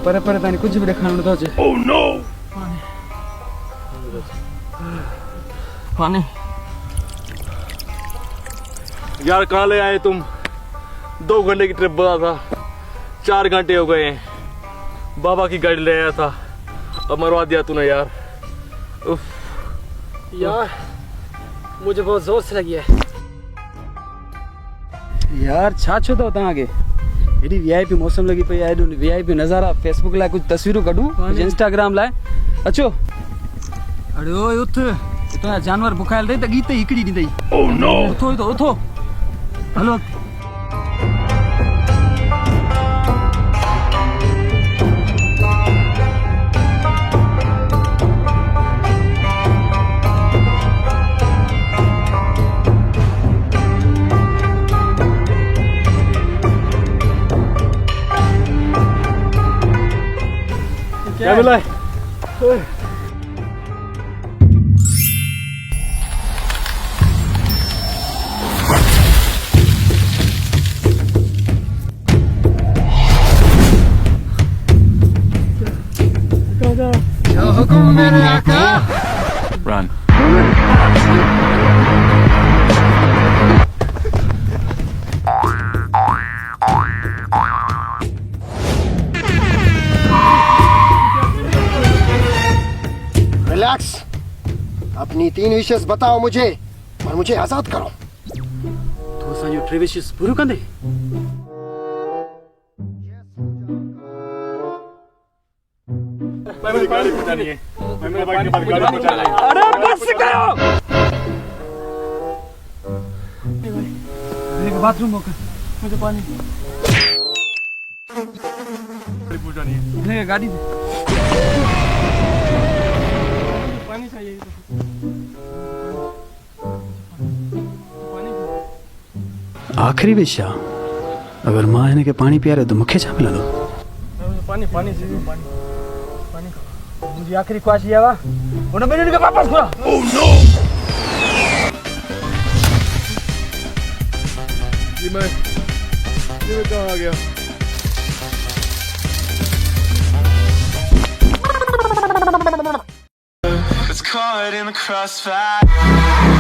परे परे तानी कुछ भी देखण नथो अचे। ओह नो पानी यार कहाँ ले आए तुम? 2 घंटे की ट्रिप बता था, 4 घंटे हो गए। बाबा की गाड़ी ले आया था, अब मरवा दिया तूने यार। उफ। यार मुझे बहुत जोर से लगी है यार। छा छो तो तव्हांखे एडी वीआईपी मौसम लगी पई आहे, एडो वीआईपी नज़ारा। फेसबुक लाइ कुछ तस्वीरूं कढूं, कुछ इंस्टाग्राम लाइ। अचो अरे ओए उथ, इतना जानवर बुखायल दई त गीत हिकड़ी ॾींदई। ओह नो उथो तो उथो हलो। क्या मिला है? जो हुकुम मेरे आका। Run. रिलैक्स, अपनी 3 विशेस बताओ मुझे और मुझे आजाद करो। तो असांजो 3 विशेस पूरो कंदे? मैं गाड़ी पहुंचानी है। मैं मेरे बाइक के पास गाड़ी पहुंचाना है। अरे बस करो। एक बाथरूम होकर मुझे पानी गाड़ी पहुंचानी है। नहीं गाड़ी दे। पानी चाहिए तो आखिरी विषय, अगर मां इनके पानी पियारे तो मूंखे छा मिलंदो? पानी पानी से पानी पानी का मुंहिंजी आखिरी ख्वाहिश इहा हुआ हुन ॿिन्हिनि खे वापसि घुरा। ओह नो जी मैं कहाँ आ गया? It's caught in the crossfire.